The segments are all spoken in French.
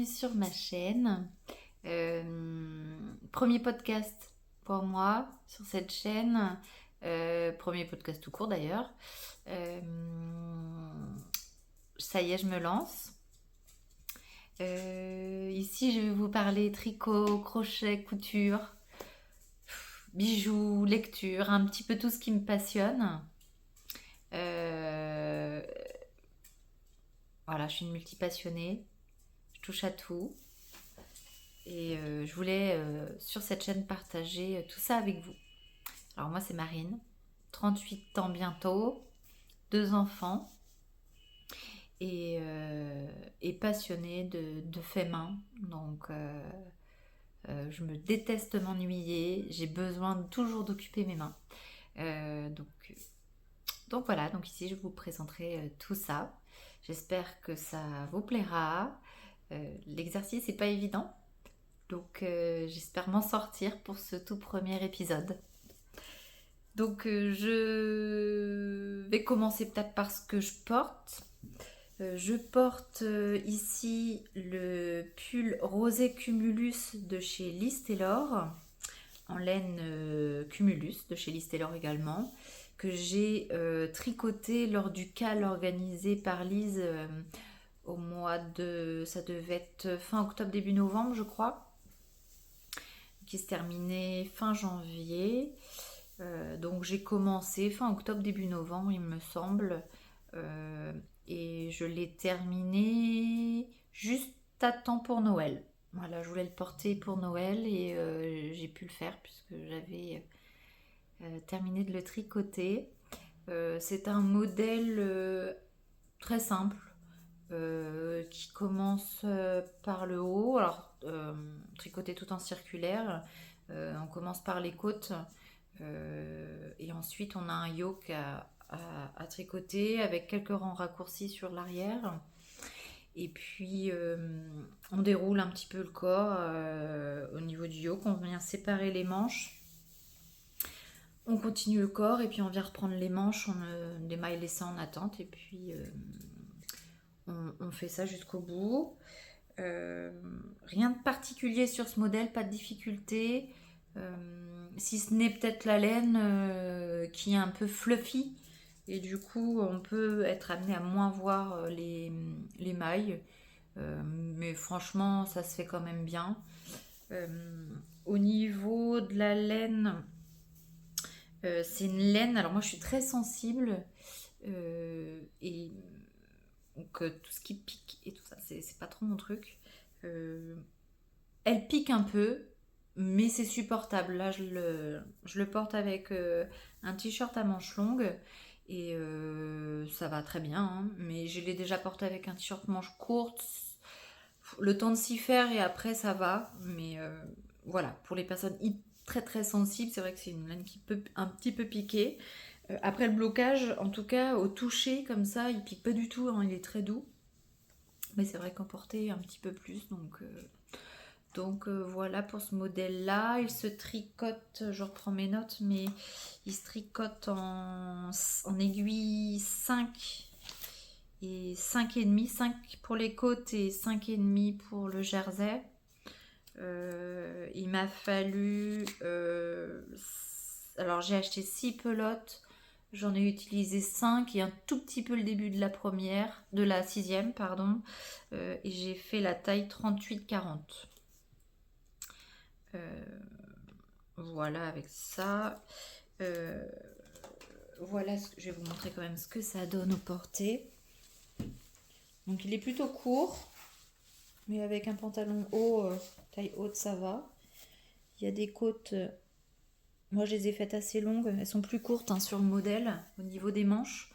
bienvenue sur ma chaîne. Premier podcast pour moi sur cette chaîne. Premier podcast tout court d'ailleurs. Euh, Ça y est, je me lance. Ici, je vais vous parler tricot, crochet, couture, bijoux, lecture, un petit peu tout ce qui me passionne. Euh, voilà, je suis une multipassionnée. Je touche à tout. Et je voulais sur cette chaîne partager tout ça avec vous. Alors moi c'est Marine, 38 ans bientôt, deux enfants et passionnée de fait main. Donc je me déteste m'ennuyer, j'ai besoin toujours d'occuper mes mains. Donc voilà, donc ici je vous présenterai tout ça. J'espère que ça vous plaira. L'exercice n'est pas évident. Donc j'espère m'en sortir pour ce tout premier épisode. Donc je vais commencer peut-être par ce que je porte. Je porte ici le pull rosé Cumulus de chez Liz Taylor, en laine Cumulus de chez Liz Taylor également, que j'ai tricoté lors du cale organisé par Liz au mois de... ça devait être fin octobre, début novembre je crois, qui se terminait fin janvier. Donc j'ai commencé fin octobre, début novembre, il me semble. Euh, et je l'ai terminé juste à temps pour Noël. Voilà, je voulais le porter pour Noël et j'ai pu le faire puisque j'avais terminé de le tricoter. C'est un modèle très simple qui commence par le haut. Alors, tricoté tout en circulaire. On commence par les côtes et ensuite on a un yoke à tricoter avec quelques rangs raccourcis sur l'arrière. Et puis on déroule un petit peu le corps au niveau du yoke. On vient séparer les manches. On continue le corps et puis on vient reprendre les manches. On démaille les seins en attente et puis on fait ça jusqu'au bout. Rien de particulier sur ce modèle, pas de difficulté. Si ce n'est peut-être la laine qui est un peu fluffy et du coup on peut être amené à moins voir les mailles. Mais franchement ça se fait quand même bien. Euh, Au niveau de la laine, c'est une laine, alors moi je suis très sensible et donc tout ce qui pique et tout ça, c'est pas trop mon truc. Euh, Elle pique un peu, mais c'est supportable. Là, je le porte avec un t-shirt à manches longues et ça va très bien, hein. Mais je l'ai déjà porté avec un t-shirt manches courtes. Le temps de s'y faire et après ça va. Mais voilà, pour les personnes très très sensibles, c'est vrai que c'est une laine qui peut un petit peu piquer. Après le blocage, en tout cas, au toucher comme ça, il pique pas du tout, hein, il est très doux. Mais c'est vrai qu'en porter un petit peu plus, donc voilà pour ce modèle-là. Il se tricote, je reprends mes notes, mais il se tricote en aiguille 5 et 5,5. 5 pour les côtes et 5,5 pour le jersey. Il m'a fallu... alors j'ai acheté 6 pelotes. J'en ai utilisé 5 et un tout petit peu le début de la sixième, pardon. Et j'ai fait la taille 38-40. Voilà avec ça. Euh, voilà, je vais vous montrer quand même ce que ça donne au porté. Donc il est plutôt court, mais avec un pantalon haut, taille haute, ça va. Il y a des côtes, moi je les ai faites assez longues, elles sont plus courtes hein, sur le modèle au niveau des manches.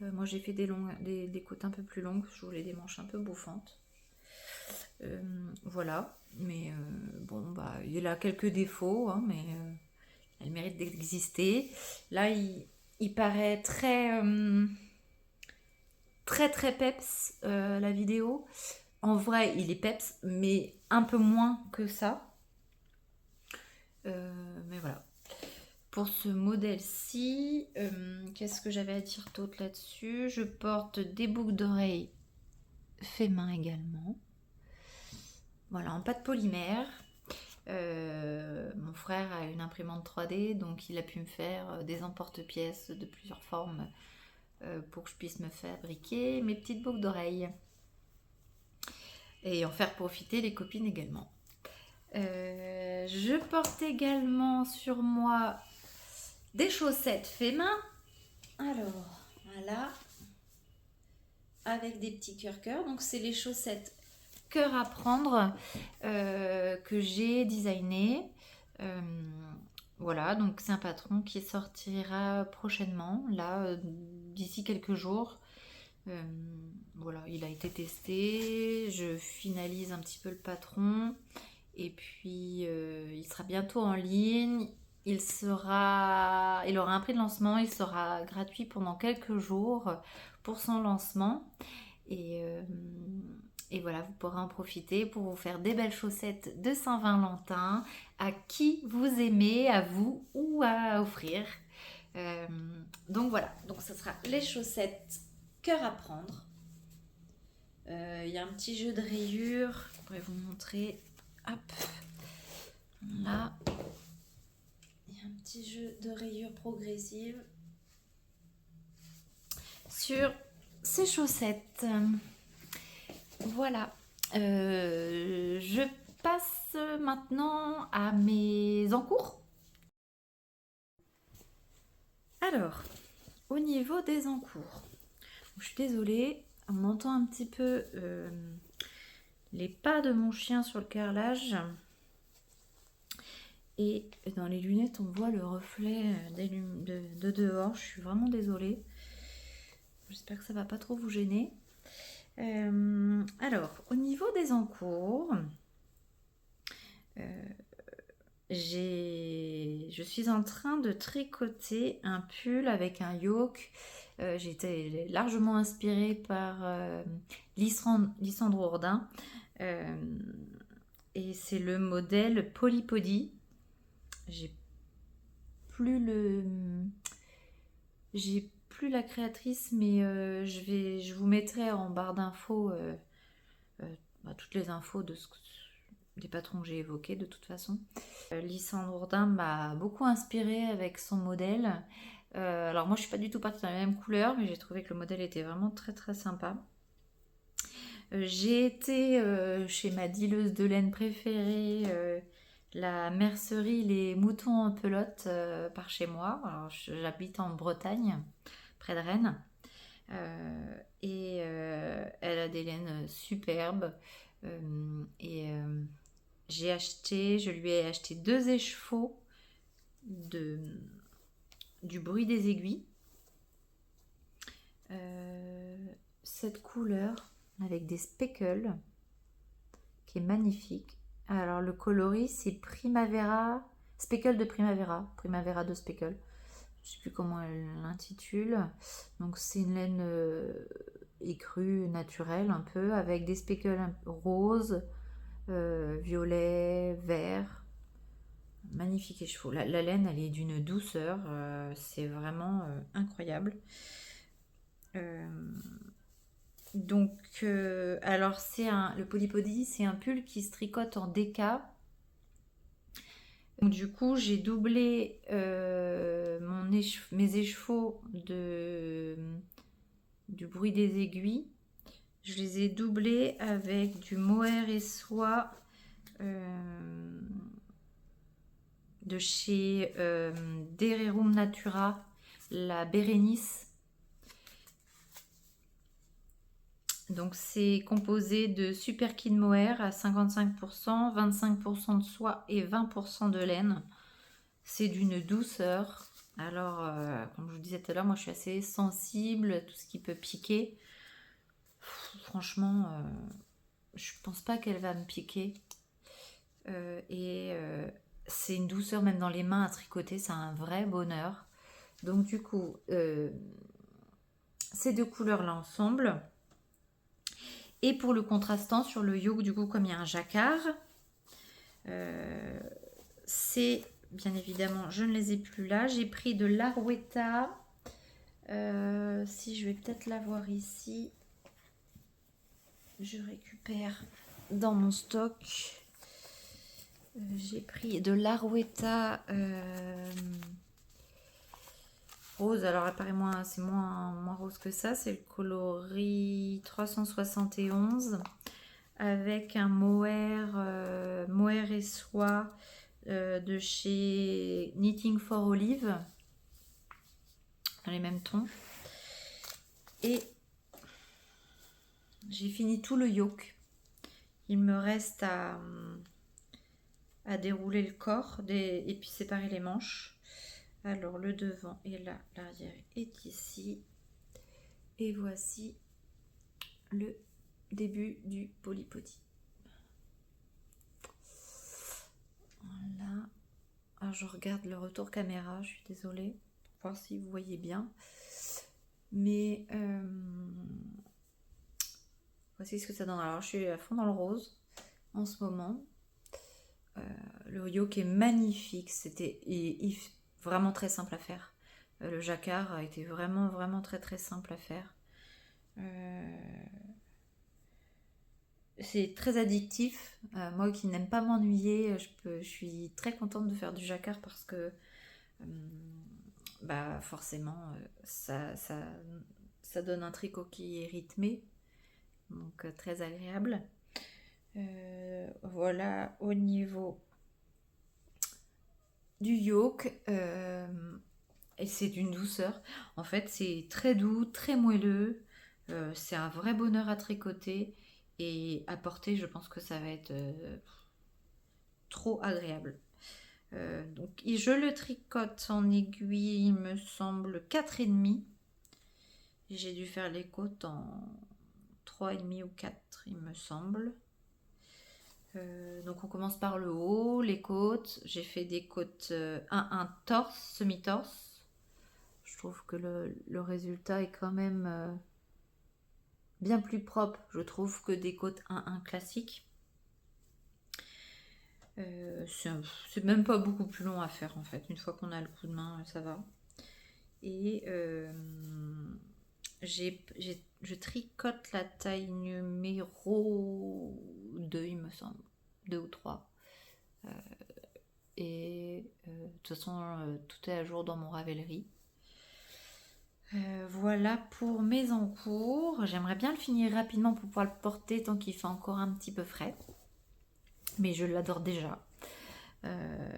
Moi j'ai fait des côtes un peu plus longues, je voulais des manches un peu bouffantes. Voilà, mais bon, bah, il a quelques défauts, hein, mais elle mérite d'exister. Là, il paraît très très peps la vidéo. En vrai, il est peps, mais un peu moins que ça. Mais voilà. Pour ce modèle-ci, qu'est-ce que j'avais à dire d'autre là-dessus? Je porte des boucles d'oreilles fait main également. Voilà, en pâte polymère. Mon frère a une imprimante 3D, donc il a pu me faire des emporte-pièces de plusieurs formes pour que je puisse me fabriquer mes petites boucles d'oreilles et en faire profiter les copines également. Je porte également sur moi des chaussettes fait main. Alors, voilà, avec des petits cœurs. Donc, c'est les chaussettes cœur à prendre que j'ai designé. Voilà, donc c'est un patron qui sortira prochainement, là, d'ici quelques jours. Voilà, il a été testé, je finalise un petit peu le patron et puis il sera bientôt en ligne. Il aura un prix de lancement, il sera gratuit pendant quelques jours pour son lancement. Et, euh, et voilà, vous pourrez en profiter pour vous faire des belles chaussettes de Saint-Valentin à qui vous aimez, à vous ou à offrir. Euh, donc voilà, donc ce sera les chaussettes cœur à prendre. Il y a un petit jeu de rayures, je pourrais vous montrer. Hop, là, il y a un petit jeu de rayures progressives sur ces chaussettes. Voilà. Je passe maintenant à mes encours. Alors, au niveau des encours, je suis désolée, on entend un petit peu les pas de mon chien sur le carrelage. Et dans les lunettes, on voit le reflet de dehors. Je suis vraiment désolée. J'espère que ça va pas trop vous gêner. Alors, au niveau des encours, je suis en train de tricoter un pull avec un yoke. J'ai été largement inspirée par Lysandre Hourdin. Et c'est le modèle Polypody. J'ai plus la créatrice, mais je vous mettrai en barre d'infos toutes les infos des patrons que j'ai évoqués de toute façon. Lysandre Hourdin m'a beaucoup inspirée avec son modèle. Alors moi je suis pas du tout partie dans la même couleur, mais j'ai trouvé que le modèle était vraiment très très sympa. J'ai été chez ma dealeuse de laine préférée, la mercerie Les Moutons en Pelote par chez moi. Alors, j'habite en Bretagne, près de Rennes. Elle a des laines superbes. Je lui ai acheté 2 écheveaux du bruit des aiguilles. Cette couleur avec des speckles qui est magnifique. Alors le coloris c'est Primavera, speckle de Primavera de speckle. Je sais plus comment elle l'intitule. Donc c'est une laine écrue, naturelle un peu, avec des speckles roses, violet, vert. Magnifique écheveau. La laine elle est d'une douceur, c'est vraiment incroyable. Donc, alors le Polypody, c'est un pull qui se tricote en déca. Donc, du coup, j'ai doublé mes écheveaux du bruit des aiguilles. Je les ai doublés avec du mohair et soie de chez Dererum Natura, la Bérénice. Donc c'est composé de Superkin mohair à 55%, 25% de soie et 20% de laine. C'est d'une douceur. Alors, comme je vous disais tout à l'heure, moi je suis assez sensible à tout ce qui peut piquer. Franchement, je pense pas qu'elle va me piquer. C'est une douceur même dans les mains à tricoter, c'est un vrai bonheur. Donc du coup, ces deux couleurs là ensemble. Et pour le contrastant sur le yoke, du coup, comme il y a un jacquard, c'est bien évidemment, je ne les ai plus là. J'ai pris de l'Arwetta. Si je vais peut-être l'avoir ici, je récupère dans mon stock. J'ai pris de l'Arouetta rose. Alors apparemment c'est moins rose que ça. C'est le coloris 371 avec un mohair et soie de chez Knitting for Olive dans les mêmes tons. Et j'ai fini tout le yoke. Il me reste à dérouler le corps et puis séparer les manches. Alors le devant est là, l'arrière est ici. Et voici le début du polypody. Voilà. Alors je regarde le retour caméra, je suis désolée, pour voir si vous voyez bien. Mais voici ce que ça donne. Alors je suis à fond dans le rose en ce moment. Le yoke est magnifique, c'était vraiment très simple à faire. Le jacquard a été vraiment très très simple à faire. C'est très addictif. Moi qui n'aime pas m'ennuyer, je suis très contente de faire du jacquard parce que forcément ça donne un tricot qui est rythmé, donc très agréable. Voilà au niveau du yoke, et c'est d'une douceur. En fait, c'est très doux, très moelleux. C'est un vrai bonheur à tricoter et à porter. Je pense que ça va être trop agréable. Donc, je le tricote en aiguille, il me semble 4,5. J'ai dû faire les côtes en 3,5 ou 4, il me semble. Donc on commence par le haut, les côtes. J'ai fait des côtes un torse, semi-torse. Je trouve que le résultat est quand même bien plus propre, je trouve, que des côtes 1-1 classiques. C'est même pas beaucoup plus long à faire en fait. Une fois qu'on a le coup de main, ça va. Et je tricote la taille numéro 2, il me semble. 2 ou 3. Et de toute façon, tout est à jour dans mon Ravelry. Voilà pour mes encours. J'aimerais bien le finir rapidement pour pouvoir le porter tant qu'il fait encore un petit peu frais. Mais je l'adore déjà.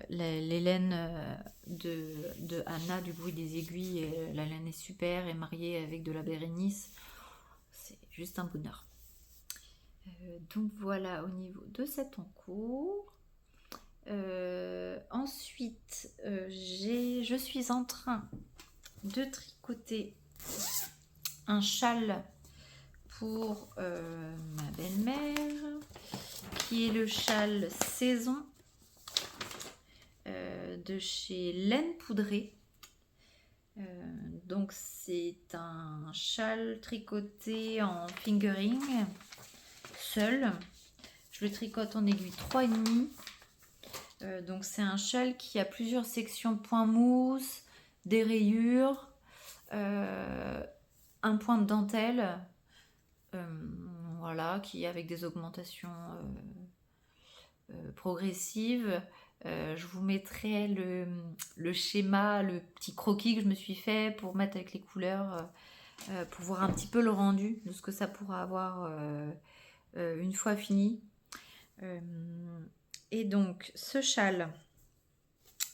Les laines de Anna du bruit des aiguilles, la laine est super, et mariée avec de la Bérénice, c'est juste un bonheur. Donc voilà au niveau de cet encours. Ensuite, je suis en train de tricoter un châle pour ma belle-mère, qui est le châle saison de chez Laine Poudrée. Donc c'est un châle tricoté en fingering seul. Je le tricote en aiguille 3,5. Donc c'est un châle qui a plusieurs sections point mousse, des rayures, un point de dentelle, voilà, qui est avec des augmentations progressives. Je vous mettrai le schéma, le petit croquis que je me suis fait pour mettre avec les couleurs, pour voir un petit peu le rendu de ce que ça pourra avoir une fois fini. Et donc ce châle,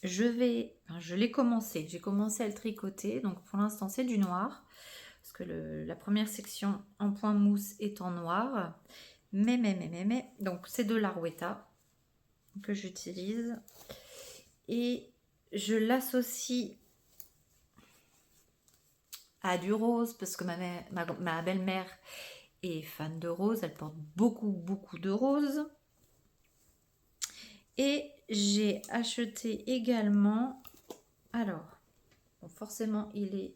je l'ai commencé, j'ai commencé à le tricoter. Donc pour l'instant c'est du noir parce que la première section en point mousse est en noir, mais donc c'est de l'Arouetta que j'utilise et je l'associe à du rose parce que ma belle-mère est fan de rose, elle porte beaucoup de rose. Et j'ai acheté également, alors bon, forcément il est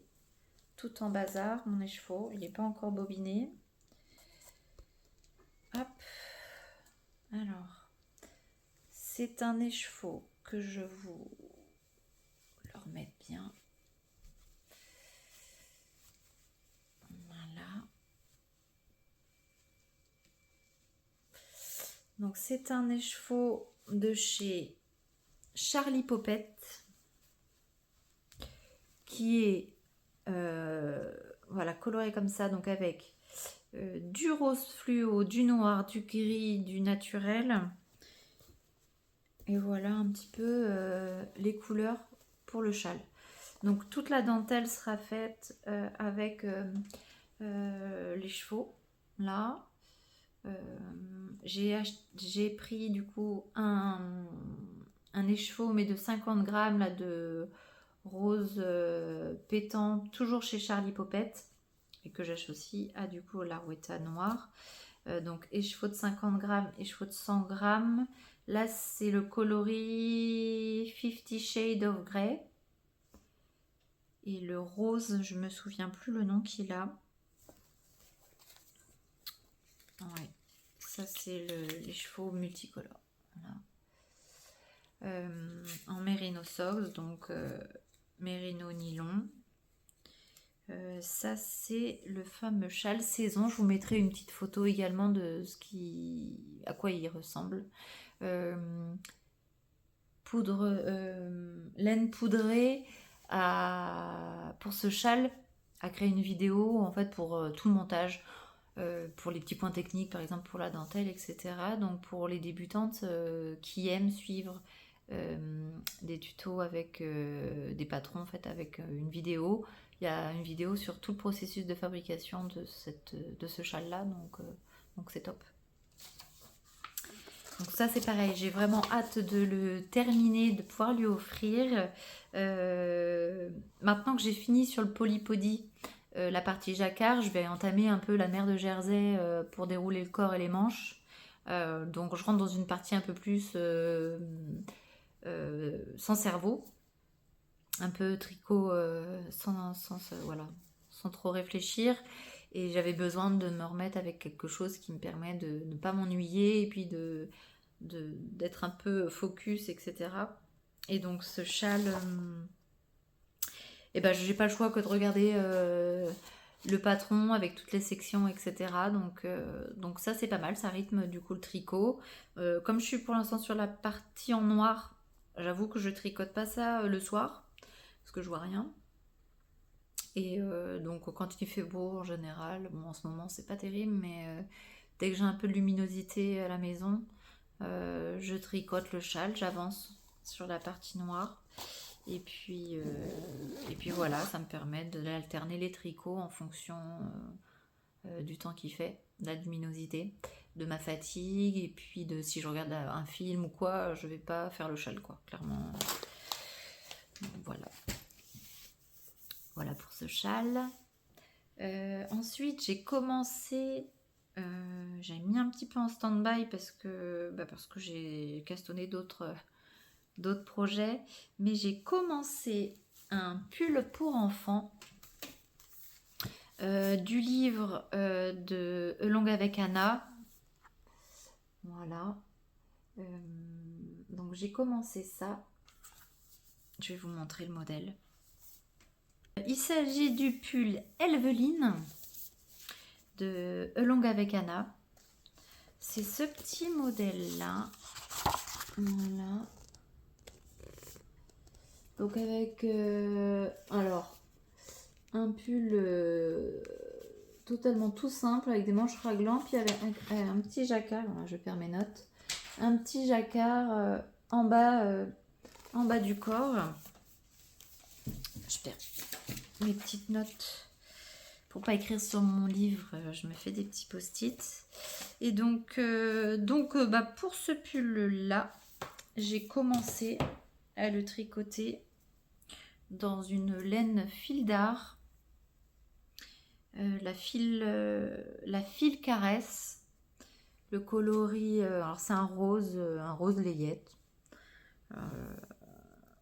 tout en bazar mon écheveau, il n'est pas encore bobiné. Hop, alors c'est un écheveau que je vous le remette bien. Voilà. Donc c'est un écheveau de chez Charlie Poppet qui est voilà, coloré comme ça, donc avec du rose fluo, du noir, du gris, du naturel. Et voilà un petit peu les couleurs pour le châle. Donc toute la dentelle sera faite avec les chevaux là. J'ai pris du coup un écheveau mais de 50 grammes là, de rose pétant, toujours chez Charlie Poppet, et que j'associe à du coup la Weta noire. Donc écheveau de 50 grammes, écheveau de 100 grammes. Là c'est le coloris 50 Shades of Grey. Et le rose, je me souviens plus le nom qu'il a. Ouais, ça c'est les chevaux multicolores. Voilà. En Merino Socks, donc Merino nylon. Ça c'est le fameux châle saison. Je vous mettrai une petite photo également de à quoi il ressemble. Laine poudrée pour ce châle, à créer une vidéo en fait pour tout le montage, pour les petits points techniques par exemple pour la dentelle, etc. Donc pour les débutantes qui aiment suivre des tutos avec des patrons en fait, avec une vidéo, il y a une vidéo sur tout le processus de fabrication de ce châle là, donc c'est top. Donc ça c'est pareil, j'ai vraiment hâte de le terminer, de pouvoir lui offrir. Maintenant que j'ai fini sur le polypody, la partie jacquard, je vais entamer un peu la mer de Jersey pour dérouler le corps et les manches. Donc je rentre dans une partie un peu plus sans cerveau, un peu tricot voilà, sans trop réfléchir. Et j'avais besoin de me remettre avec quelque chose qui me permet de ne pas m'ennuyer et puis d'être un peu focus, etc. Et donc ce châle, j'ai pas le choix que de regarder le patron avec toutes les sections, etc. Donc ça c'est pas mal, ça rythme du coup le tricot. Comme je suis pour l'instant sur la partie en noir, j'avoue que je tricote pas ça le soir parce que je vois rien. Et donc quand il fait beau en général, bon en ce moment c'est pas terrible, mais dès que j'ai un peu de luminosité à la maison, je tricote le châle, j'avance sur la partie noire. Et puis voilà, ça me permet d'alterner les tricots en fonction du temps qu'il fait, de la luminosité, de ma fatigue, et puis de si je regarde un film ou quoi, je vais pas faire le châle quoi, clairement. Donc, voilà pour ce châle. Ensuite j'ai commencé, j'ai mis un petit peu en stand-by parce que j'ai castonné d'autres projets, mais j'ai commencé un pull pour enfants du livre de Along avec Anna. Voilà. Donc j'ai commencé ça. Je vais vous montrer le modèle. Il s'agit du pull Elveline de Along avec Anna. C'est ce petit modèle là. Voilà. Donc avec un pull totalement tout simple avec des manches raglantes, puis avec un petit jacquard, voilà, je perds mes notes, un petit jacquard en bas du corps. Je perds mes petites notes pour pas écrire sur mon livre, je me fais des petits post-it. Et donc pour ce pull là, j'ai commencé à le tricoter dans une laine fil d'art, la file caresse. Le coloris, alors c'est un rose layette.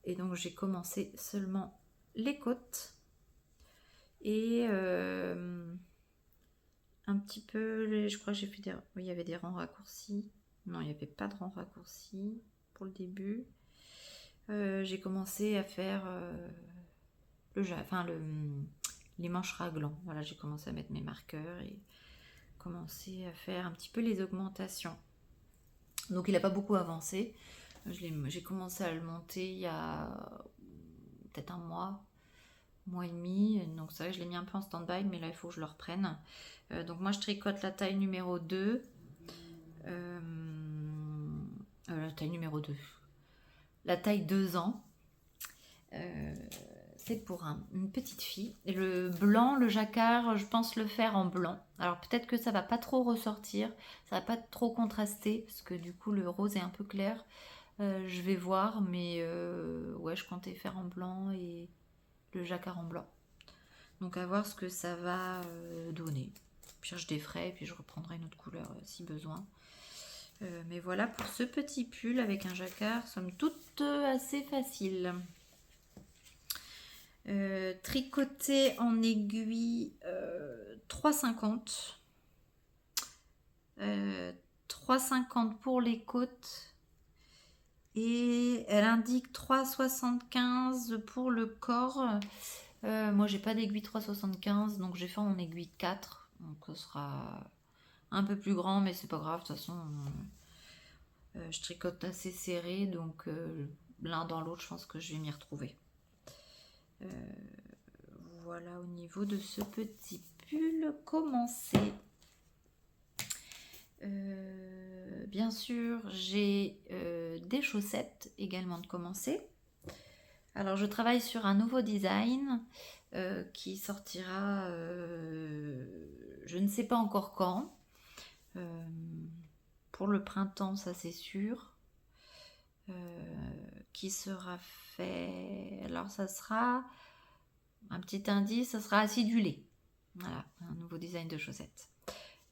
Et donc j'ai commencé seulement les côtes et un petit peu, je crois que j'ai fait il y avait des rangs raccourcis. Non, il n'y avait pas de rangs raccourcis pour le début. J'ai commencé à faire les manches raglants. Voilà, j'ai commencé à mettre mes marqueurs et commencer à faire un petit peu les augmentations. Donc il n'a pas beaucoup avancé. J'ai commencé à le monter il y a peut-être un mois et demi. Donc c'est vrai que je l'ai mis un peu en stand-by, mais là il faut que je le reprenne. Donc moi je tricote la taille numéro 2. La taille numéro 2. La taille 2 ans. C'est pour une petite fille. Et le blanc, le jacquard, je pense le faire en blanc. Alors peut-être que ça va pas trop ressortir, ça va pas trop contraster, parce que du coup le rose est un peu clair. Je vais voir, mais ouais, je comptais faire en blanc et le jacquard en blanc. Donc à voir ce que ça va donner. Puis je défrais et puis je reprendrai une autre couleur si besoin. Mais voilà pour ce petit pull avec un jacquard, somme toute assez facile. Tricoté en aiguille 3,50. 3,50 pour les côtes. Et elle indique 3,75 pour le corps. Moi j'ai pas d'aiguille 3,75, donc j'ai fait en aiguille 4. Donc ce sera un peu plus grand, mais c'est pas grave. De toute façon, je tricote assez serré, donc l'un dans l'autre, je pense que je vais m'y retrouver. Voilà au niveau de ce petit pull commencé. Bien sûr, j'ai des chaussettes également de commencer. Alors, je travaille sur un nouveau design qui sortira, je ne sais pas encore quand. Pour le printemps, ça c'est sûr. Qui sera fait. Alors, ça sera un petit indice, ça sera acidulé. Voilà, un nouveau design de chaussettes.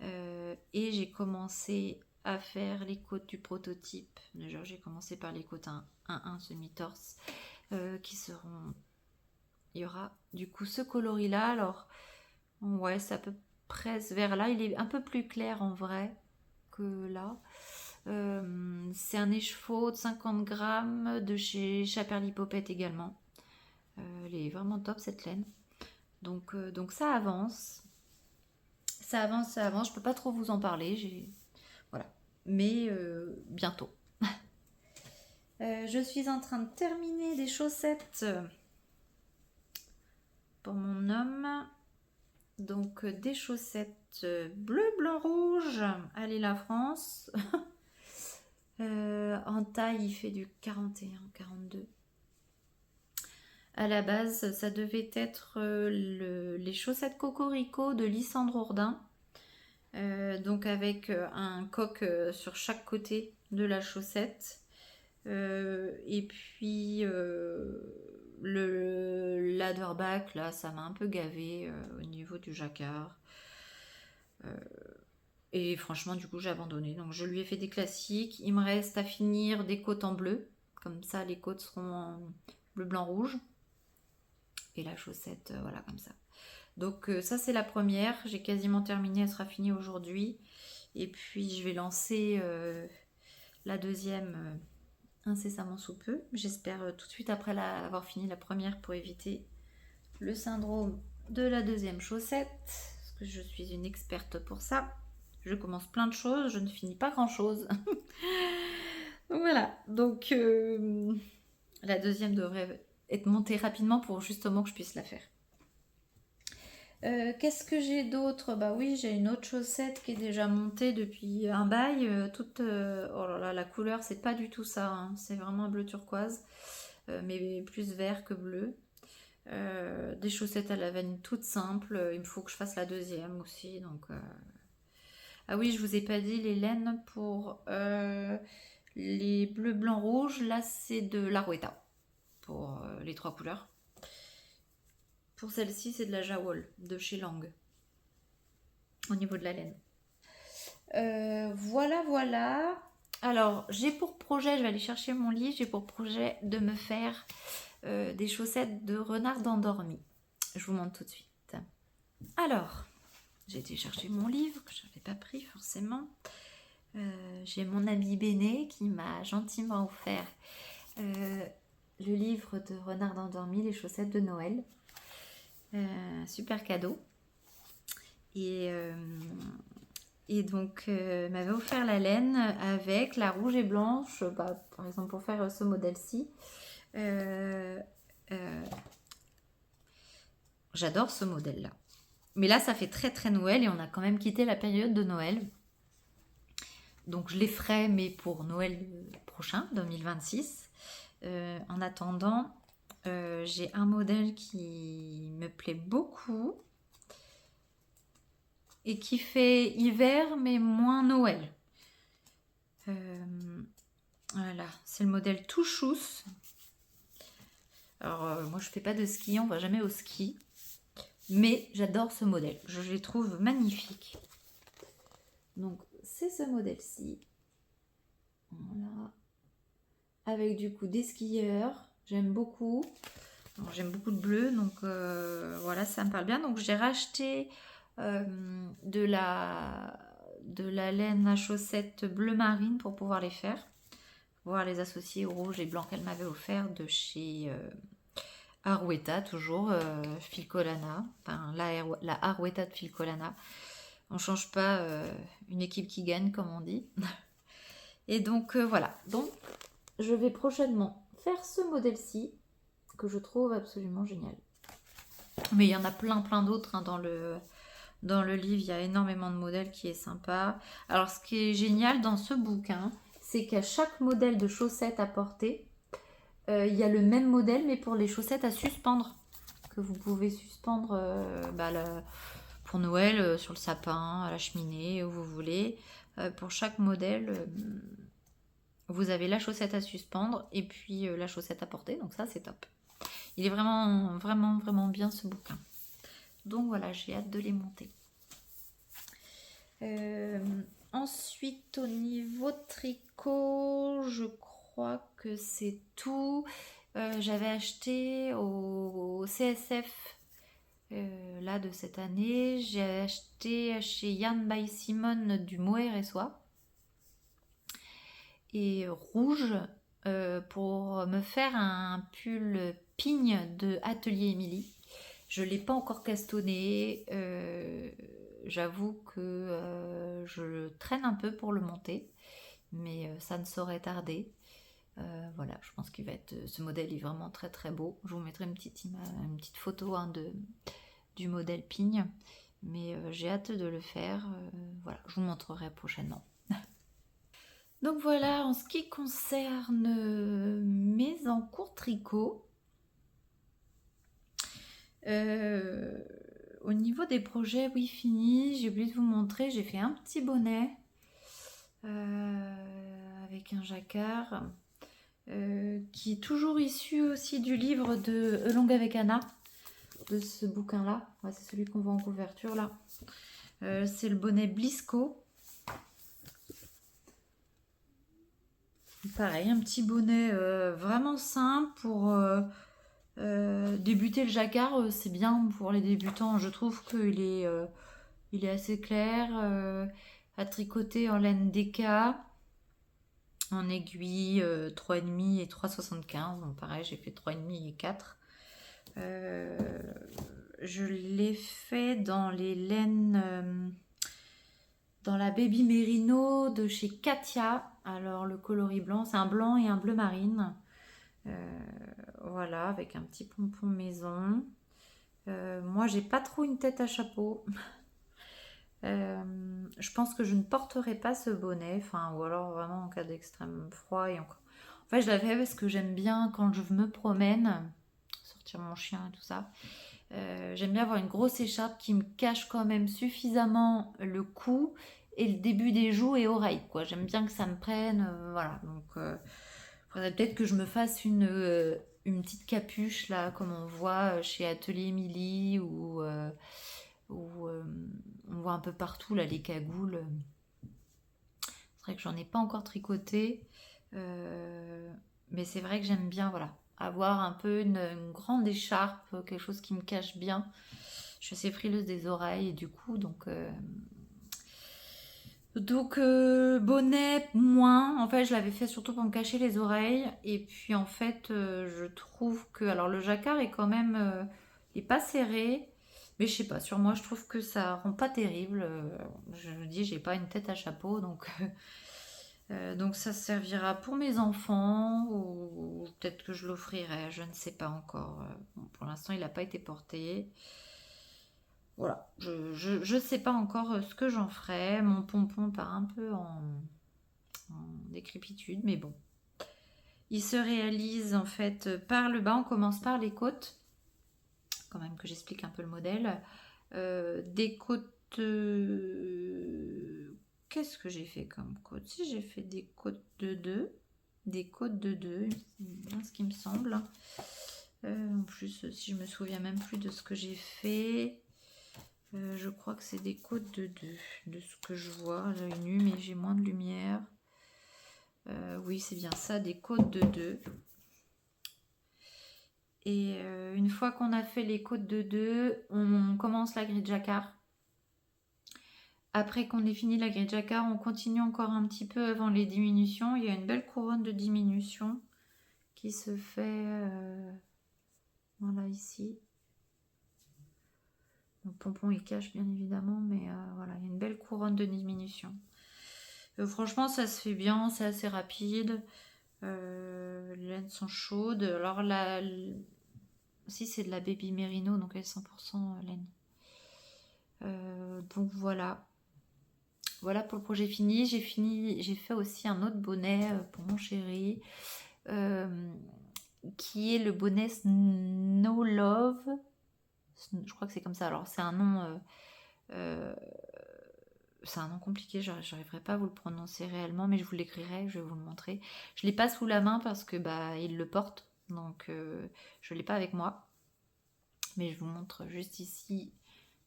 Et j'ai commencé à faire les côtes du prototype. Déjà, j'ai commencé par les côtes 1 semi-torse qui seront. Il y aura du coup ce coloris là. Alors, ouais, c'est à peu près vers là. Il est un peu plus clair en vrai que là. C'est un écheveau de 50 grammes de chez Chaperly Popette également. Elle est vraiment top cette laine. Donc ça avance. Ça avance. Je peux pas trop vous en parler. Voilà. Mais bientôt. Je suis en train de terminer des chaussettes pour mon homme. Donc des chaussettes bleu, blanc, rouge. Allez la France. En taille, il fait du 41, 42. À la base, ça devait être les chaussettes Cocorico de Lysandre Ourdin. Donc avec un coq sur chaque côté de la chaussette. Et puis le ladderback, là, ça m'a un peu gavé au niveau du jacquard. Et franchement, du coup, j'ai abandonné. Donc je lui ai fait des classiques. Il me reste à finir des côtes en bleu. Comme ça, les côtes seront en bleu, blanc, rouge. Et la chaussette, voilà, comme ça. Donc ça, c'est la première. J'ai quasiment terminé. Elle sera finie aujourd'hui. Et puis, je vais lancer la deuxième incessamment sous peu. J'espère tout de suite après avoir fini la première pour éviter le syndrome de la deuxième chaussette. Parce que je suis une experte pour ça. Je commence plein de choses, je ne finis pas grand chose. Donc voilà, donc la deuxième devrait être montée rapidement pour justement que je puisse la faire. Qu'est-ce que j'ai d'autre? Bah oui, j'ai une autre chaussette qui est déjà montée depuis un bail. Oh là là, la couleur, c'est pas du tout ça. Hein. C'est vraiment un bleu turquoise, mais plus vert que bleu. Des chaussettes à la vanille toutes simples. Il me faut que je fasse la deuxième aussi. Donc, ah oui, je vous ai pas dit les laines pour les bleus, blancs, rouges. Là, c'est de l'Arouetta pour les 3 couleurs. Pour celle-ci, c'est de la Jawol de chez Lang au niveau de la laine. Voilà. Alors, j'ai pour projet, je vais aller chercher mon lit, j'ai pour projet de me faire des chaussettes de renard endormi. Je vous montre tout de suite. Alors, j'ai été chercher mon livre que je n'avais pas pris forcément. J'ai mon ami Béné qui m'a gentiment offert le livre de renard endormi, les chaussettes de Noël. Super cadeau. Et Et donc, elle m'avait offert la laine avec la rouge et blanche, par exemple pour faire ce modèle-ci. Euh, euh, J'adore ce modèle-là. Mais là, ça fait très très Noël et on a quand même quitté la période de Noël. Donc je les ferai, mais pour Noël prochain, 2026. En attendant, j'ai un modèle qui me plaît beaucoup et qui fait hiver, mais moins Noël. Voilà, c'est le modèle Touchous. Alors, moi, je fais pas de ski, on va jamais au ski. Mais j'adore ce modèle. Je les trouve magnifiques. Donc, c'est ce modèle-ci. Voilà. Avec du coup des skieurs. J'aime beaucoup. J'aime beaucoup le bleu. Donc, voilà, ça me parle bien. Donc, j'ai racheté de la laine à chaussettes bleu marine pour pouvoir les faire. Pouvoir les associer au rouge et blanc qu'elle m'avait offert de chez Arweta, toujours Filcolana, enfin la Arweta de Filcolana. On change pas une équipe qui gagne, comme on dit. Et donc voilà, donc je vais prochainement faire ce modèle-ci que je trouve absolument génial. Mais il y en a plein d'autres hein, dans le livre, il y a énormément de modèles qui est sympa. Alors ce qui est génial dans ce bouquin, c'est qu'à chaque modèle de chaussettes à porter, il y a le même modèle mais pour les chaussettes à suspendre, que vous pouvez suspendre pour Noël sur le sapin, à la cheminée, où vous voulez. Pour chaque modèle, vous avez la chaussette à suspendre et puis la chaussette à porter, donc ça c'est top. Il est vraiment bien ce bouquin. Donc voilà, j'ai hâte de les monter. Ensuite, au niveau tricot, je crois que c'est tout. J'avais acheté au CSF là de cette année. J'ai acheté chez Yarn by Simone du mohair et soie et rouge pour me faire un pull pigne de Atelier Émilie. Je ne l'ai pas encore castonné. J'avoue que je traîne un peu pour le monter, mais ça ne saurait tarder. Voilà, je pense qu'il va être. Ce modèle est vraiment très très beau. Je vous mettrai une petite photo hein, du modèle Pigne, mais j'ai hâte de le faire. Voilà, je vous montrerai prochainement. Donc voilà, en ce qui concerne mes encours tricot. Au niveau des projets, oui, fini. J'ai oublié de vous montrer, j'ai fait un petit bonnet avec un jacquard qui est toujours issu aussi du livre de Longue avec Anna, de ce bouquin-là. Ouais, c'est celui qu'on voit en couverture là. C'est le bonnet Blisco. Pareil, un petit bonnet vraiment simple pour débuter le jacquard, c'est bien pour les débutants. Je trouve qu'il est assez clair, à tricoter en laine DK, en aiguille 3,5 et 3,75. Donc pareil, j'ai fait 3,5 et 4. Je l'ai fait dans les laines, dans la Baby Merino de chez Katia. Alors le coloris blanc, c'est un blanc et un bleu marine. Voilà, avec un petit pompon maison. Moi, j'ai pas trop une tête à chapeau. Je pense que je ne porterai pas ce bonnet, enfin, ou alors vraiment en cas d'extrême froid. Et encore. En fait, je l'ai fait parce que j'aime bien quand je me promène, sortir mon chien et tout ça. J'aime bien avoir une grosse écharpe qui me cache quand même suffisamment le cou et le début des joues et oreilles, quoi. J'aime bien que ça me prenne, voilà. Donc, faudrait peut-être que je me fasse une petite capuche là, comme on voit chez Atelier Émilie ou où on voit un peu partout là les cagoules. C'est vrai que j'en ai pas encore tricoté, mais c'est vrai que j'aime bien voilà avoir un peu une grande écharpe, quelque chose qui me cache bien. Je suis assez frileuse des oreilles et du coup donc bonnet moins, en fait je l'avais fait surtout pour me cacher les oreilles et puis en fait je trouve que alors le jacquard est quand même il est pas serré Mais je sais pas, sur moi, je trouve que ça rend pas terrible. Je me dis, j'ai pas une tête à chapeau, donc ça servira pour mes enfants ou peut-être que je l'offrirai, je ne sais pas encore. Bon, pour l'instant, il n'a pas été porté. Voilà, je sais pas encore ce que j'en ferai. Mon pompon part un peu en décrépitude, mais bon. Il se réalise en fait par le bas, on commence par les côtes, quand même que j'explique un peu le modèle. Des côtes. Qu'est-ce que j'ai fait comme côte? Si j'ai fait des côtes de 2, des côtes de 2, c'est bien ce qui me semble. En plus, si je me souviens même plus de ce que j'ai fait, je crois que c'est des côtes de 2, de ce que je vois à l'œil nu, mais j'ai moins de lumière. Oui, c'est bien ça, des côtes de 2. Et une fois qu'on a fait les côtes de 2, on commence la grille de jacquard. Après qu'on ait fini la grille de jacquard, on continue encore un petit peu avant les diminutions. Il y a une belle couronne de diminution qui se fait voilà ici. Le pompon il cache bien évidemment, mais voilà, il y a une belle couronne de diminution. Franchement, ça se fait bien, c'est assez rapide. Les laines sont chaudes. Alors là, si c'est de la Baby Merino, donc elle est 100% laine. Donc voilà. Voilà pour le projet fini. J'ai fait aussi un autre bonnet pour mon chéri, qui est le bonnet Snow Love. Je crois que c'est comme ça. Alors c'est un nom compliqué, j'arriverai pas à vous le prononcer réellement, mais je vous l'écrirai, je vais vous le montrer. Je l'ai pas sous la main parce que il le porte, donc je l'ai pas avec moi. Mais je vous montre juste ici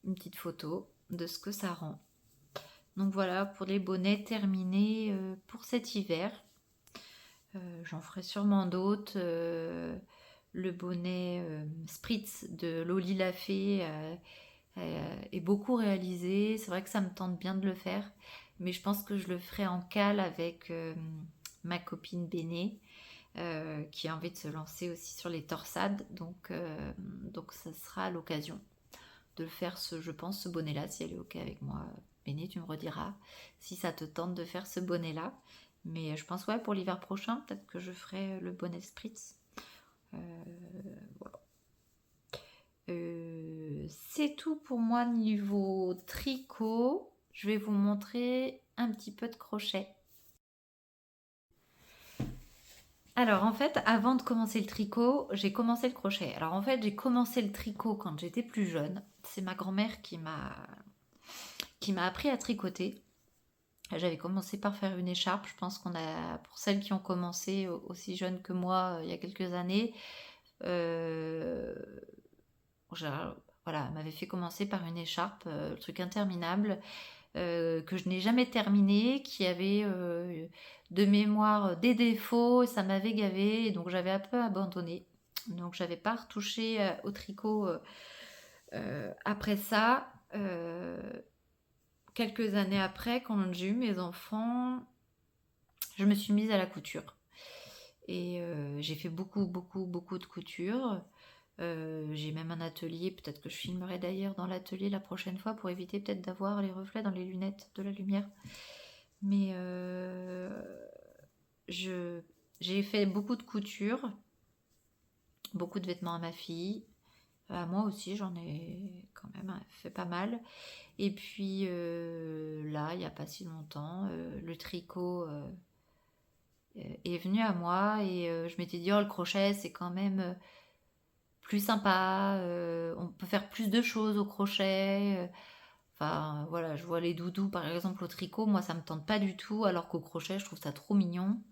une petite photo de ce que ça rend. Donc voilà pour les bonnets terminés pour cet hiver. J'en ferai sûrement d'autres. Le bonnet Spritz de Loli Lafay est beaucoup réalisé. C'est vrai que ça me tente bien de le faire, mais je pense que je le ferai en cale avec ma copine Béné, qui a envie de se lancer aussi sur les torsades. Donc ça sera l'occasion de le faire, je pense, ce bonnet-là, si elle est OK avec moi. Béné, tu me rediras si ça te tente de faire ce bonnet-là. Mais je pense, ouais, pour l'hiver prochain, peut-être que je ferai le bonnet Spritz. Voilà. C'est tout pour moi niveau tricot. Je vais vous montrer un petit peu de crochet. Alors en fait, avant de commencer le tricot, j'ai commencé le crochet. Alors en fait, j'ai commencé le tricot quand j'étais plus jeune. C'est ma grand-mère qui m'a appris à tricoter. J'avais commencé par faire une écharpe. Je pense qu'on a, pour celles qui ont commencé aussi jeunes que moi il y a quelques années, euh, voilà, elle m'avait fait commencer par une écharpe, le truc interminable, que je n'ai jamais terminé, qui avait de mémoire des défauts, et ça m'avait gavé, et donc j'avais un peu abandonné. Donc j'avais pas retouché au tricot après ça. Quelques années après, quand j'ai eu mes enfants, je me suis mise à la couture. Et j'ai fait beaucoup, beaucoup, beaucoup de couture. J'ai même un atelier, peut-être que je filmerai d'ailleurs dans l'atelier la prochaine fois pour éviter peut-être d'avoir les reflets dans les lunettes de la lumière. Mais j'ai fait beaucoup de couture, beaucoup de vêtements à ma fille. À moi aussi, j'en ai quand même fait pas mal. Et puis là, il n'y a pas si longtemps, le tricot est venu à moi et je m'étais dit, oh, le crochet, c'est quand même plus sympa, on peut faire plus de choses au crochet. Enfin, voilà, je vois les doudous par exemple au tricot, moi ça me tente pas du tout, alors qu'au crochet, je trouve ça trop mignon.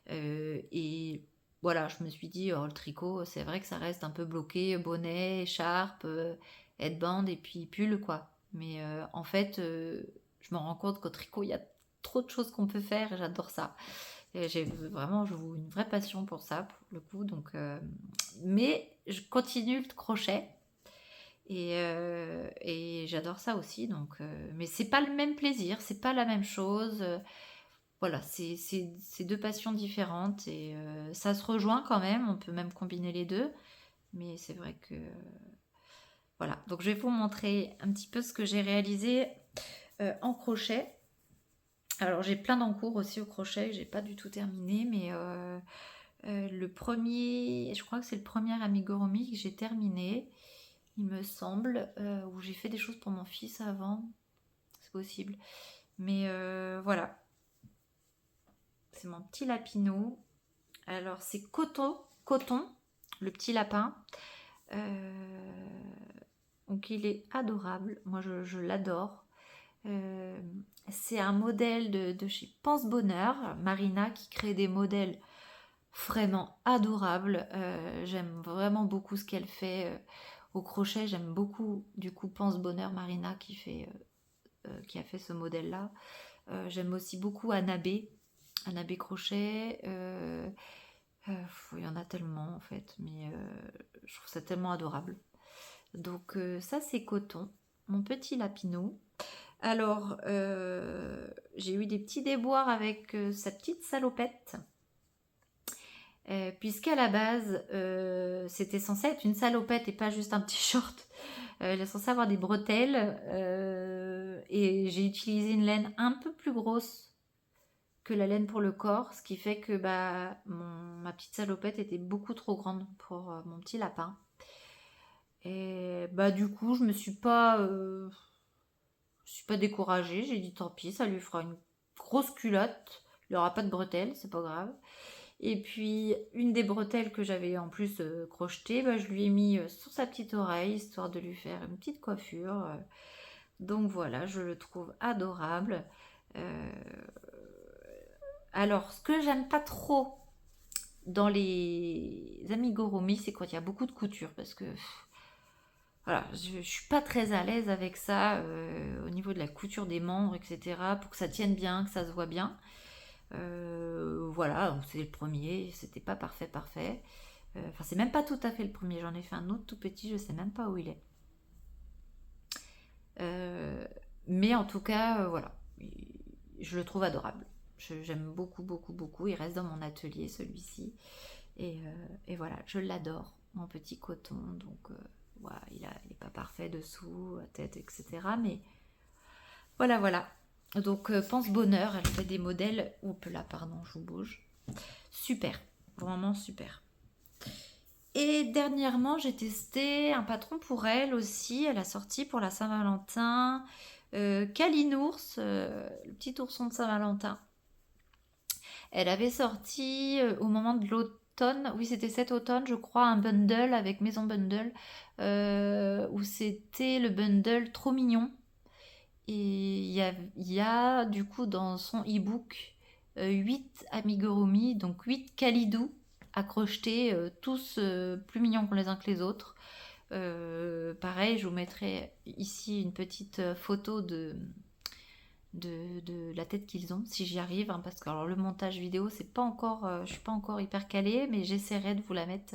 Et voilà, je me suis dit, oh, le tricot, c'est vrai que ça reste un peu bloqué, bonnet, écharpe, headband et puis pull, quoi. Mais en fait, je me rends compte qu'au tricot, il y a trop de choses qu'on peut faire et j'adore ça. Et j'ai vraiment, je vous une vraie passion pour ça, pour le coup. Mais je continue le crochet et j'adore ça aussi. Mais c'est pas le même plaisir, c'est pas la même chose. Voilà, c'est deux passions différentes et ça se rejoint quand même. On peut même combiner les deux, mais c'est vrai que Voilà, donc je vais vous montrer un petit peu ce que j'ai réalisé en crochet. Alors j'ai plein d'encours aussi au crochet, j'ai pas du tout terminé, mais le premier, je crois que c'est le premier amigurumi que j'ai terminé, il me semble, où j'ai fait des choses pour mon fils avant, c'est possible. Mais voilà, c'est mon petit lapinou. Alors c'est coton, le petit lapin. Donc il est adorable, moi je l'adore. C'est un modèle de chez Pense Bonheur, Marina, qui crée des modèles vraiment adorables. J'aime vraiment beaucoup ce qu'elle fait au crochet. J'aime beaucoup du coup Pense Bonheur Marina qui a fait ce modèle là. J'aime aussi beaucoup Anabé Crochet. Il y en a tellement en fait, mais je trouve ça tellement adorable. Donc ça c'est coton, mon petit lapinou. Alors j'ai eu des petits déboires avec sa petite salopette. Puisqu'à la base c'était censé être une salopette et pas juste un petit short. Elle est censée avoir des bretelles et j'ai utilisé une laine un peu plus grosse que la laine pour le corps, ce qui fait que ma petite salopette était beaucoup trop grande pour mon petit lapin. Et du coup, je suis pas découragée. J'ai dit tant pis, ça lui fera une grosse culotte. Il n'y aura pas de bretelles, c'est pas grave. Et puis une des bretelles que j'avais en plus crochetées, je lui ai mis sur sa petite oreille histoire de lui faire une petite coiffure. Donc voilà, je le trouve adorable. Euh, Alors, ce que j'aime pas trop dans les amigurumi, c'est quand il y a beaucoup de couture parce que voilà, je suis pas très à l'aise avec ça au niveau de la couture des membres, etc. Pour que ça tienne bien, que ça se voit bien. Voilà, donc c'est le premier, c'était pas parfait. Enfin, c'est même pas tout à fait le premier, j'en ai fait un autre tout petit, je sais même pas où il est. Euh, mais en tout cas, voilà, je le trouve adorable. J'aime beaucoup. Il reste dans mon atelier celui-ci. Et voilà, je l'adore, mon petit coton. Donc voilà, il est pas parfait dessous, la tête, etc. Mais voilà. Donc pense bonheur, elle fait des modèles. Oups là, pardon, je vous bouge. Super, vraiment super. Et dernièrement, j'ai testé un patron pour elle aussi. Elle a sorti pour la Saint-Valentin Kalinours, le petit ourson de Saint-Valentin. Elle avait sorti au moment de l'automne, oui c'était cet automne je crois, un bundle avec Maison Bundle, où c'était le bundle trop mignon. Et il y a du coup dans son e-book 8 amigurumi, donc 8 kalidou à crocheter, tous plus mignons les uns que les autres. Pareil, je vous mettrai ici une petite photo de la tête qu'ils ont, si j'y arrive, hein, parce que alors, le montage vidéo, c'est pas encore, je suis pas encore hyper calée, mais j'essaierai de vous la mettre,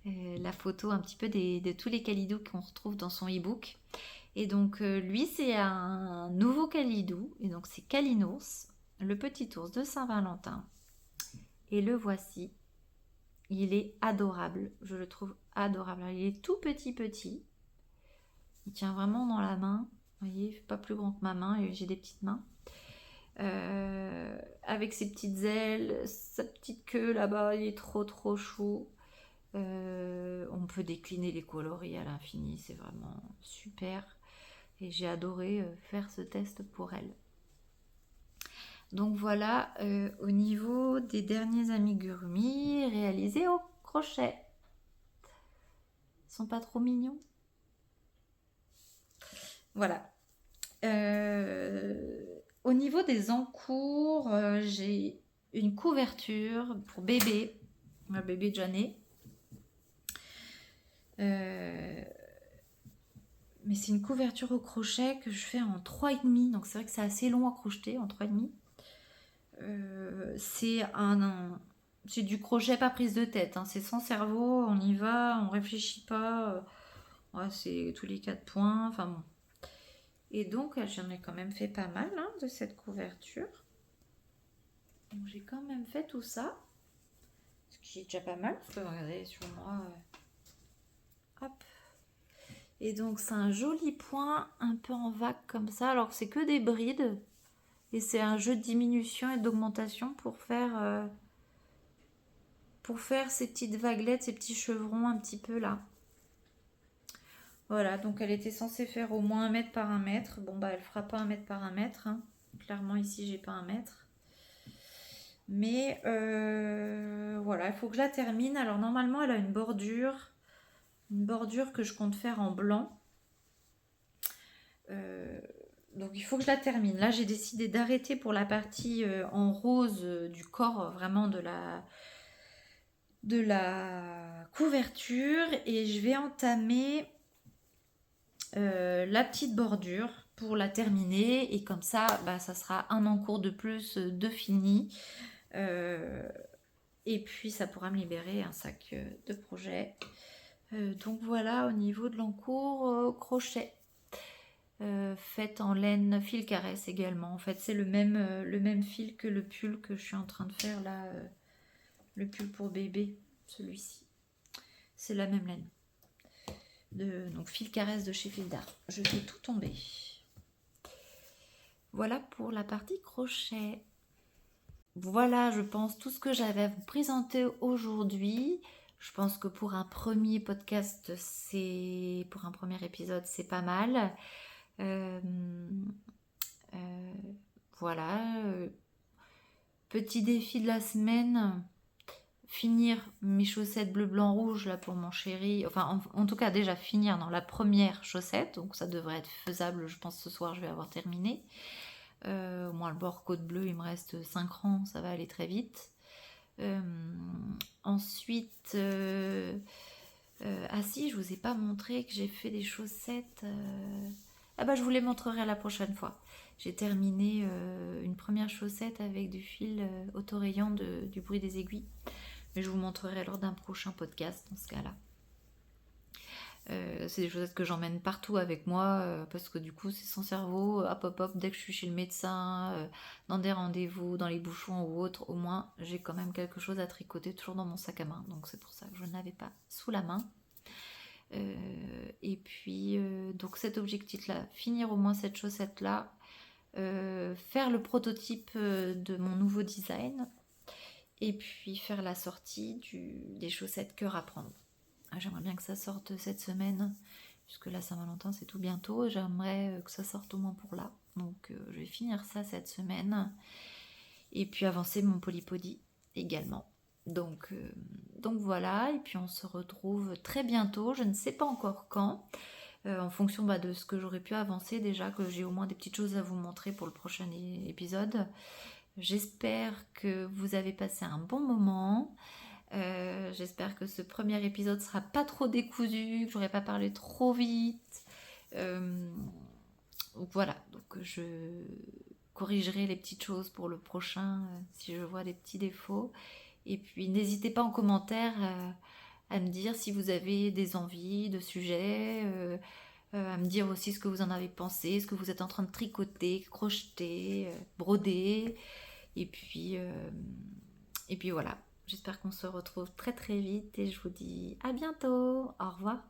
la photo un petit peu de tous les kalidou qu'on retrouve dans son e-book. Et donc lui, c'est un nouveau kalidou, et donc c'est Kalinours, le petit ours de Saint-Valentin. Et le voici, il est adorable, je le trouve adorable. Il est tout petit, il tient vraiment dans la main. Vous voyez, il fait pas plus grand que ma main et j'ai des petites mains. Avec ses petites ailes, sa petite queue là-bas, il est trop chou. On peut décliner les coloris à l'infini, c'est vraiment super. Et j'ai adoré faire ce test pour elle. Donc voilà, au niveau des derniers amigurumi réalisés au crochet. Ils sont pas trop mignons? Voilà. Au niveau des encours, j'ai une couverture pour bébé, un bébé déjà né. Mais c'est une couverture au crochet que je fais en 3,5, donc c'est vrai que c'est assez long à crocheter en 3,5. C'est du crochet pas prise de tête, hein. C'est sans cerveau, on y va, on réfléchit pas. Ouais, c'est tous les 4 points, enfin bon. Et donc j'en ai quand même fait pas mal hein, de cette couverture. Donc j'ai quand même fait tout ça. Ce qui est déjà pas mal, parce que regardez sur moi. Hop. Et donc c'est un joli point un peu en vague comme ça. Alors c'est que des brides. Et c'est un jeu de diminution et d'augmentation pour faire ces petites vaguelettes, ces petits chevrons un petit peu là. Voilà, donc elle était censée faire au moins 1 mètre par 1 mètre. Bon bah elle fera pas 1 mètre par 1 mètre, hein. Clairement ici j'ai pas 1 mètre. Mais voilà, il faut que je la termine. Alors normalement elle a une bordure que je compte faire en blanc. Donc il faut que je la termine. Là j'ai décidé d'arrêter pour la partie en rose du corps, vraiment de la couverture, et je vais entamer la petite bordure pour la terminer, et comme ça bah, ça sera un encours de plus de fini. Et puis ça pourra me libérer un sac de projet. Donc voilà au niveau de l'encours crochet. Fait en laine fil caresse également. En fait, c'est le même fil que le pull que je suis en train de faire là, le pull pour bébé, celui-ci. C'est la même laine. Donc fil caresse de chez Fil d'Art. Je fais tout tomber. Voilà pour la partie crochet. Voilà, je pense tout ce que j'avais à vous présenter aujourd'hui. Je pense que pour un premier podcast, pour un premier épisode, c'est pas mal. Voilà. Petit défi de la semaine, finir mes chaussettes bleu, blanc, rouge là pour mon chéri. Enfin, en tout cas, déjà finir dans la première chaussette. Donc ça devrait être faisable. Je pense que ce soir, je vais avoir terminé. Au moins, le bord côte bleue, il me reste 5 rangs. Ça va aller très vite. Ensuite, ah si, je vous ai pas montré que j'ai fait des chaussettes. Ah bah je vous les montrerai la prochaine fois. J'ai terminé une première chaussette avec du fil autorayant du bruit des aiguilles. Mais je vous montrerai lors d'un prochain podcast dans ce cas-là. C'est des chaussettes que j'emmène partout avec moi parce que du coup c'est son cerveau, hop, dès que je suis chez le médecin, dans des rendez-vous, dans les bouchons ou autres, au moins j'ai quand même quelque chose à tricoter toujours dans mon sac à main. Donc c'est pour ça que je n'avais pas sous la main. Et puis donc cet objectif-là, finir au moins cette chaussette-là, faire le prototype de mon nouveau design, et puis faire la sortie des chaussettes cœur à prendre. J'aimerais bien que ça sorte cette semaine, puisque là Saint-Valentin c'est tout bientôt. J'aimerais que ça sorte au moins pour là. Donc je vais finir ça cette semaine. Et puis avancer mon polypody également. Donc voilà, et puis on se retrouve très bientôt, je ne sais pas encore quand, en fonction de ce que j'aurais pu avancer déjà, que j'ai au moins des petites choses à vous montrer pour le prochain épisode. J'espère que vous avez passé un bon moment. J'espère que ce premier épisode sera pas trop décousu, que j'aurai pas parlé trop vite. Voilà, donc je corrigerai les petites choses pour le prochain si je vois des petits défauts. Et puis n'hésitez pas en commentaire à me dire si vous avez des envies de sujets, à me dire aussi ce que vous en avez pensé, ce que vous êtes en train de tricoter, crocheter, broder. Et puis voilà. J'espère qu'on se retrouve très très vite et je vous dis à bientôt. Au revoir.